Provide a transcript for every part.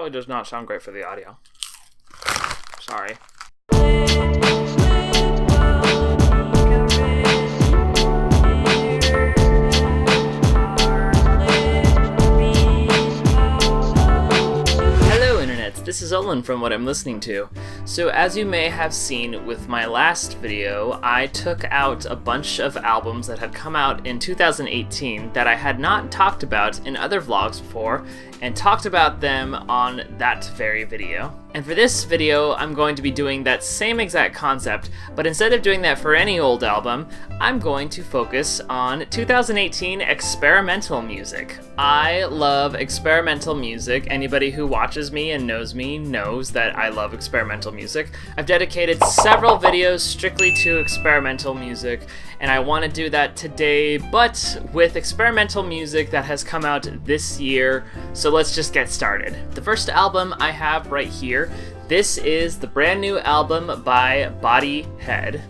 probably does not sound great for the audio. Sorry. This is Olin from What I'm Listening To. So as you may have seen with my last video, I took out a bunch of albums that had come out in 2018 that I had not talked about in other vlogs before, and talked about them on that very video. And for this video, I'm going to be doing that same exact concept, but instead of doing that for any old album, I'm going to focus on 2018 experimental music. I love experimental music. Anybody who watches me and knows me knows that I love experimental music. I've dedicated several videos strictly to experimental music, and I want to do that today, but with experimental music that has come out this year, so let's just get started. The first album I have right here, this is the brand new album by Body Head.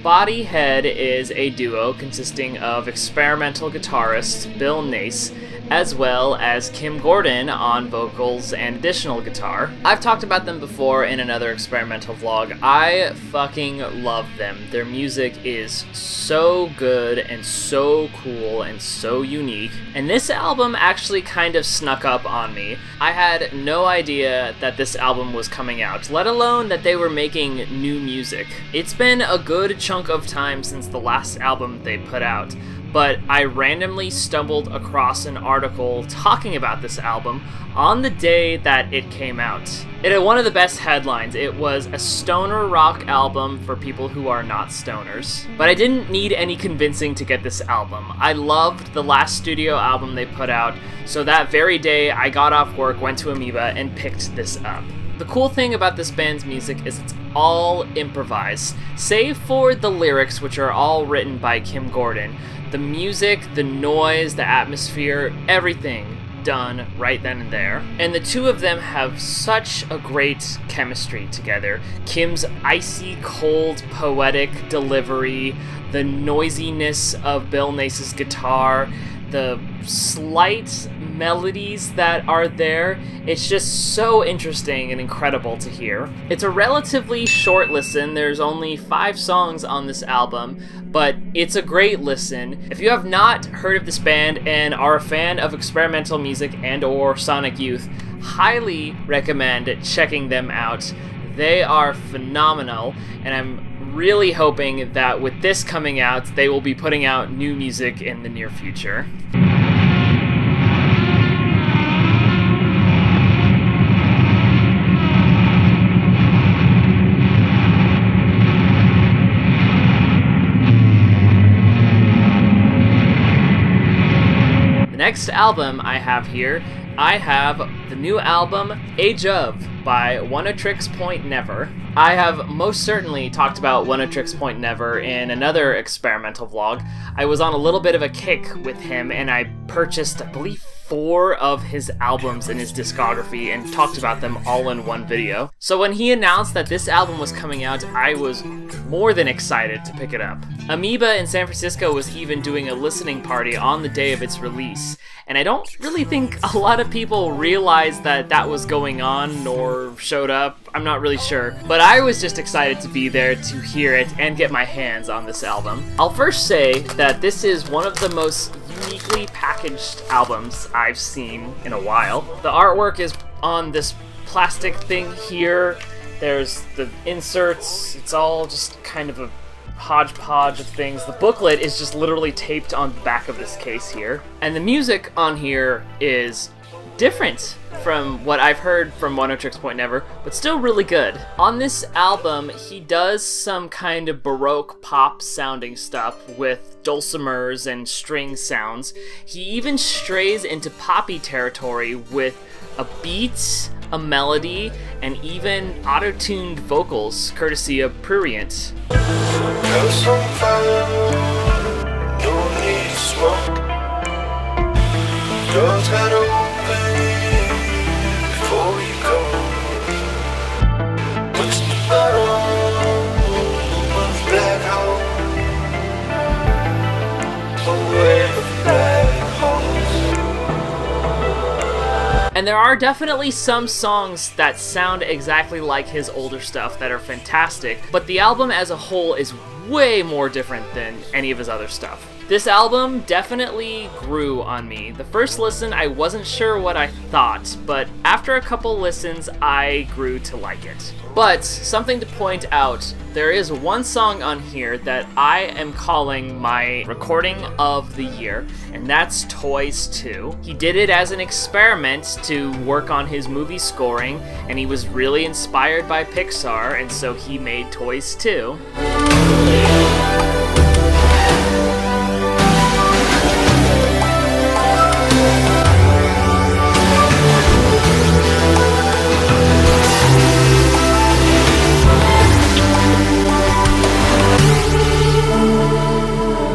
Body Head is a duo consisting of experimental guitarist Bill Nace, as well as Kim Gordon on vocals and additional guitar. I've talked about them before in another experimental vlog. I fucking love them. Their music is so good and so cool and so unique. And this album actually kind of snuck up on me. I had no idea that this album was coming out, let alone that they were making new music. It's been a good chunk of time since the last album they put out, but I randomly stumbled across an article talking about this album on the day that it came out. It had one of the best headlines. It was a stoner rock album for people who are not stoners. But I didn't need any convincing to get this album. I loved the last studio album they put out, so that very day I got off work, went to Amoeba, and picked this up. The cool thing about this band's music is it's all improvised, save for the lyrics, which are all written by Kim Gordon. The music, the noise, the atmosphere, everything done right then and there. And the two of them have such a great chemistry together. Kim's icy cold poetic delivery, the noisiness of Bill Nace's guitar, the slight melodies that are there. It's just so interesting and incredible to hear. It's a relatively short listen. There's only 5 songs on this album, but it's a great listen. If you have not heard of this band and are a fan of experimental music and or Sonic Youth, highly recommend checking them out. They are phenomenal, and I'm really hoping that with this coming out, they will be putting out new music in the near future. Next album I have here, I have the new album Age Of by Oneohtrix Point Never. I have most certainly talked about Oneohtrix Point Never in another experimental vlog. I was on a little bit of a kick with him and I purchased, I believe, 4 of his albums in his discography and talked about them all in one video. So when he announced that this album was coming out, I was more than excited to pick it up. Amoeba in San Francisco was even doing a listening party on the day of its release, and I don't really think a lot of people realized that that was going on or showed up. I'm not really sure, but I was just excited to be there to hear it and get my hands on this album. I'll first say that this is one of the most uniquely packaged albums I've seen in a while. The artwork is on this plastic thing here. There's the inserts. It's all just kind of a hodgepodge of things. The booklet is just literally taped on the back of this case here. And the music on here is different from what I've heard from Oneohtrix Point Never, but still really good. On this album, he does some kind of Baroque pop sounding stuff with dulcimers and string sounds. He even strays into poppy territory with a beat, a melody, and even auto-tuned vocals courtesy of Prurient. Doors gotta open before we go. What's the bottom of the black hole? Away from black holes. And there are definitely some songs that sound exactly like his older stuff that are fantastic, but the album as a whole is way more different than any of his other stuff. This album definitely grew on me. The first listen, I wasn't sure what I thought, but after a couple listens, I grew to like it. But, something to point out, there is one song on here that I am calling my recording of the year, and that's Toys 2. He did it as an experiment to work on his movie scoring, and he was really inspired by Pixar, and so he made Toys 2.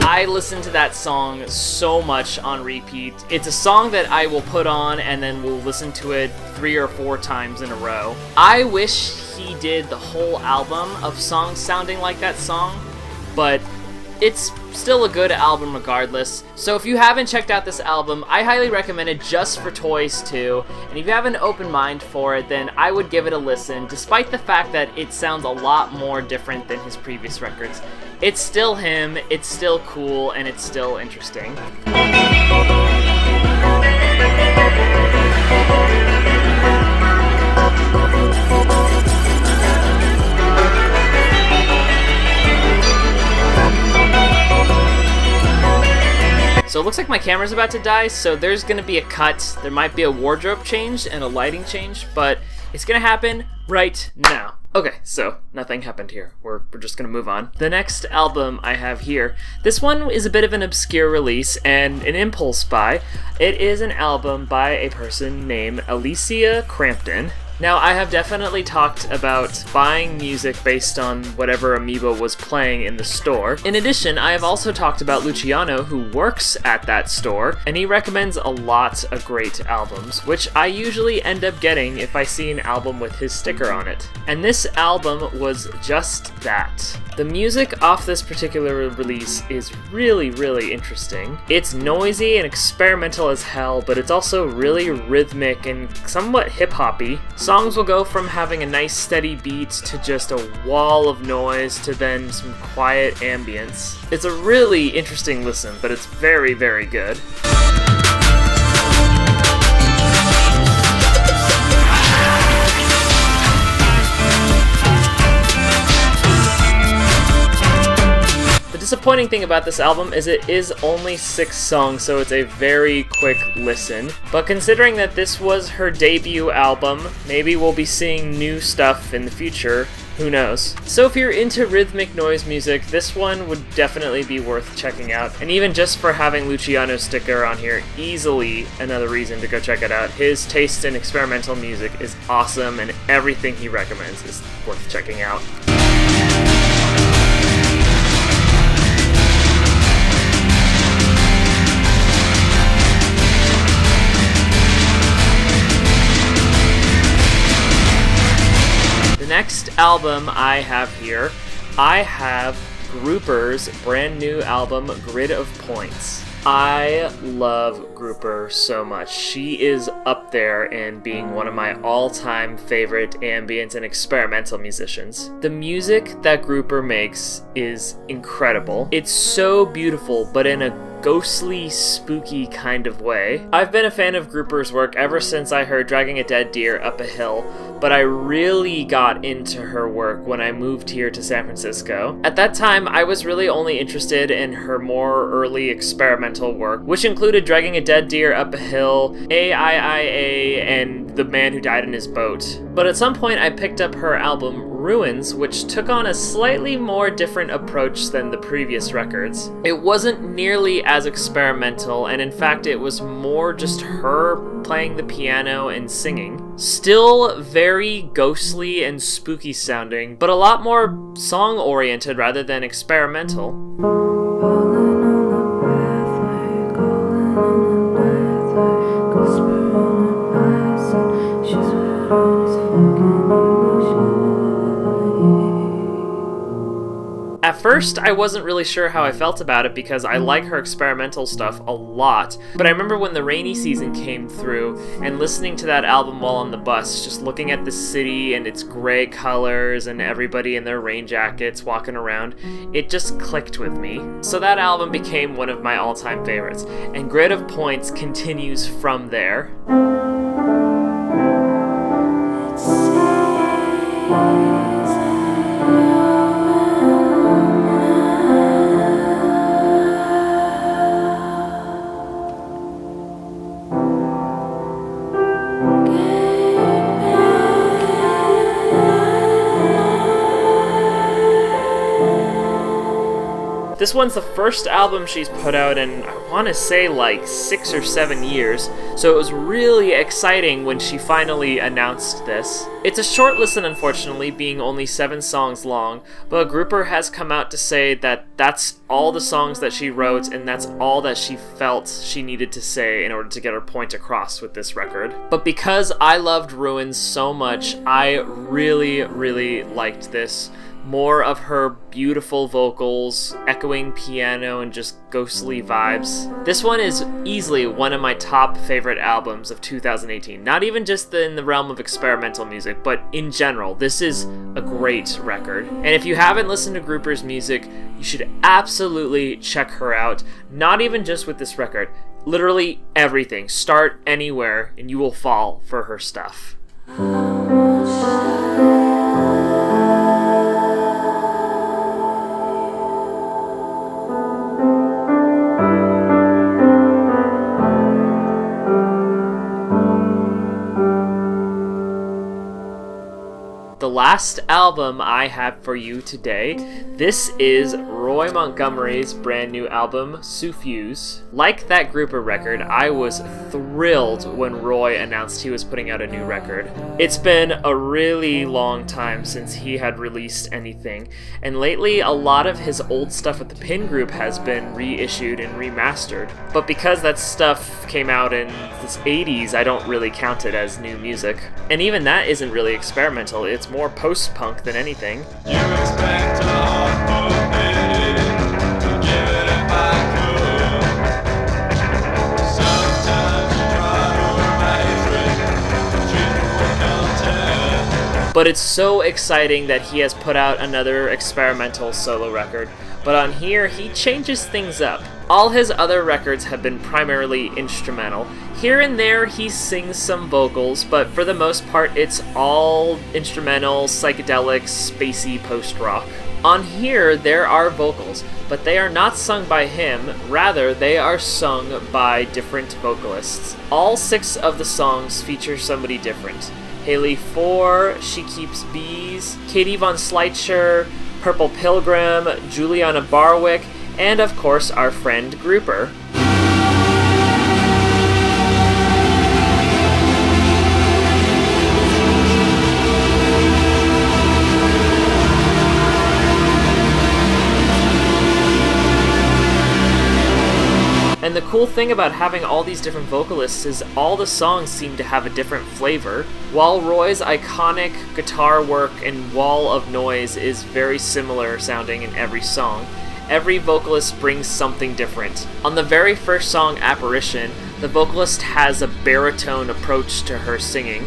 I listen to that song so much on repeat. It's a song that I will put on and then will listen to it 3 or 4 times in a row. I wish he did the whole album of songs sounding like that song, but it's still a good album regardless. So if you haven't checked out this album, I highly recommend it just for Toys 2, and if you have an open mind for it, then I would give it a listen, despite the fact that it sounds a lot more different than his previous records. It's still him, it's still cool, and it's still interesting. So it looks like my camera's about to die, so there's gonna be a cut. There might be a wardrobe change and a lighting change, but it's gonna happen right now. Okay, so nothing happened here. We're just gonna move on. The next album I have here, this one is a bit of an obscure release and an impulse buy. It is an album by a person named Elysia Crampton. Now, I have definitely talked about buying music based on whatever amiibo was playing in the store. In addition, I have also talked about Luciano, who works at that store, and he recommends a lot of great albums, which I usually end up getting if I see an album with his sticker on it. And this album was just that. The music off this particular release is really, really interesting. It's noisy and experimental as hell, but it's also really rhythmic and somewhat hip-hoppy. Songs will go from having a nice steady beat to just a wall of noise to then some quiet ambience. It's a really interesting listen, but it's very, very good. The disappointing thing about this album is it is only 6 songs, so it's a very quick listen. But considering that this was her debut album, maybe we'll be seeing new stuff in the future. Who knows? So if you're into rhythmic noise music, this one would definitely be worth checking out. And even just for having Luciano's sticker on here, easily another reason to go check it out. His taste in experimental music is awesome, and everything he recommends is worth checking out. The next album I have here, I have Grouper's brand new album, Grid of Points. I love Grouper so much. She is up there in being one of my all-time favorite ambient and experimental musicians. The music that Grouper makes is incredible. It's so beautiful, but in a ghostly, spooky kind of way. I've been a fan of Grouper's work ever since I heard Dragging a Dead Deer Up a Hill, but I really got into her work when I moved here to San Francisco. At that time, I was really only interested in her more early experimental work, which included Dragging a Dead Deer Up a Hill, AIIA, and The Man Who Died in His Boat. But at some point, I picked up her album, Ruins, which took on a slightly more different approach than the previous records. It wasn't nearly as experimental, and in fact it was more just her playing the piano and singing. Still very ghostly and spooky sounding, but a lot more song-oriented rather than experimental. At first, I wasn't really sure how I felt about it because I like her experimental stuff a lot, but I remember when the rainy season came through and listening to that album while on the bus, just looking at the city and its gray colors and everybody in their rain jackets walking around, it just clicked with me. So that album became one of my all-time favorites, and Grid of Points continues from there. This one's the first album she's put out in, I want to say, like 6 or 7 years, so it was really exciting when she finally announced this. It's a short listen, unfortunately, being only 7 songs long, but a grouper has come out to say that that's all the songs that she wrote, and that's all that she felt she needed to say in order to get her point across with this record. But because I loved Ruins so much, I really, really liked this. More of her beautiful vocals, echoing piano, and just ghostly vibes. This one is easily one of my top favorite albums of 2018. Not even just in the realm of experimental music, but in general. This is a great record. And if you haven't listened to Grouper's music, you should absolutely check her out. Not even just with this record. Literally everything. Start anywhere and you will fall for her stuff. The last album I have for you today, this is Roy Montgomery's brand new album, Suffuse. Like that Grouper record, I was thrilled when Roy announced he was putting out a new record. It's been a really long time since he had released anything, and lately a lot of his old stuff with the Pin Group has been reissued and remastered. But because that stuff came out in the 80s, I don't really count it as new music. And even that isn't really experimental, it's more post-punk than anything. You expect a heart from me to give it if I could. Sometimes you try to erase it, but you will come to. But it's so exciting that he has put out another experimental solo record. But on here, he changes things up. All his other records have been primarily instrumental. Here and there, he sings some vocals, but for the most part, it's all instrumental, psychedelic, spacey post-rock. On here, there are vocals, but they are not sung by him, rather, they are sung by different vocalists. All 6 of the songs feature somebody different. Haley 4, She Keeps Bees, Katie Von Sleitcher, Purple Pilgrim, Juliana Barwick, and of course our friend Grouper. And the cool thing about having all these different vocalists is all the songs seem to have a different flavor. While Roy's iconic guitar work and wall of noise is very similar sounding in every song, every vocalist brings something different. On the very first song, Apparition, the vocalist has a baritone approach to her singing.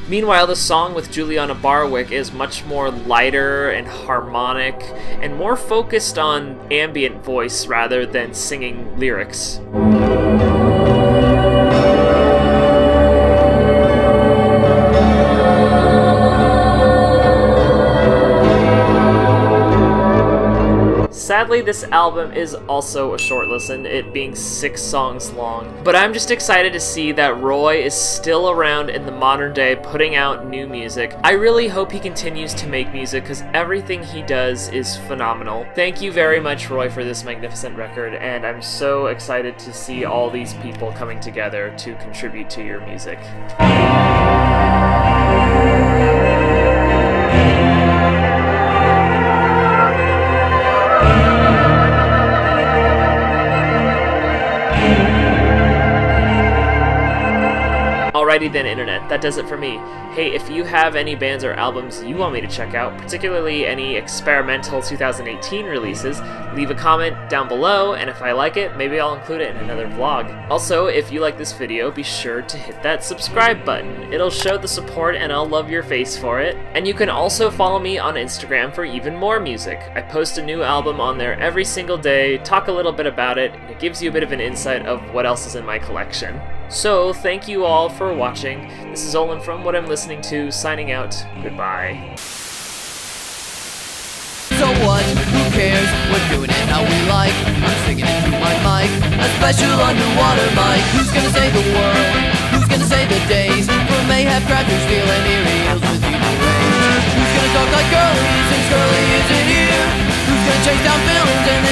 Meanwhile, the song with Juliana Barwick is much more lighter and harmonic, and more focused on ambient voice rather than singing lyrics. Sadly, this album is also a short listen, it being 6 songs long. But I'm just excited to see that Roy is still around in the modern day putting out new music. I really hope he continues to make music because everything he does is phenomenal. Thank you very much, Roy, for this magnificent record, and I'm so excited to see all these people coming together to contribute to your music. Alrighty then, Internet, that does it for me. Hey, if you have any bands or albums you want me to check out, particularly any experimental 2018 releases, leave a comment down below, and if I like it, maybe I'll include it in another vlog. Also, if you like this video, be sure to hit that subscribe button. It'll show the support and I'll love your face for it. And you can also follow me on Instagram for even more music. I post a new album on there every single day, talk a little bit about it, and it gives you a bit of an insight of what else is in my collection. So, thank you all for watching. This is Olin from What I'm Listening To, signing out. Goodbye. So what? Who cares? We're doing it how we like. I'm singing it through my mic, a special underwater mic. Who's gonna save the world? Who's gonna save the days? From mayhap crafters stealing earrings with evil rays. Who's gonna talk like Girly since Girly isn't here? Who's gonna chase down villains and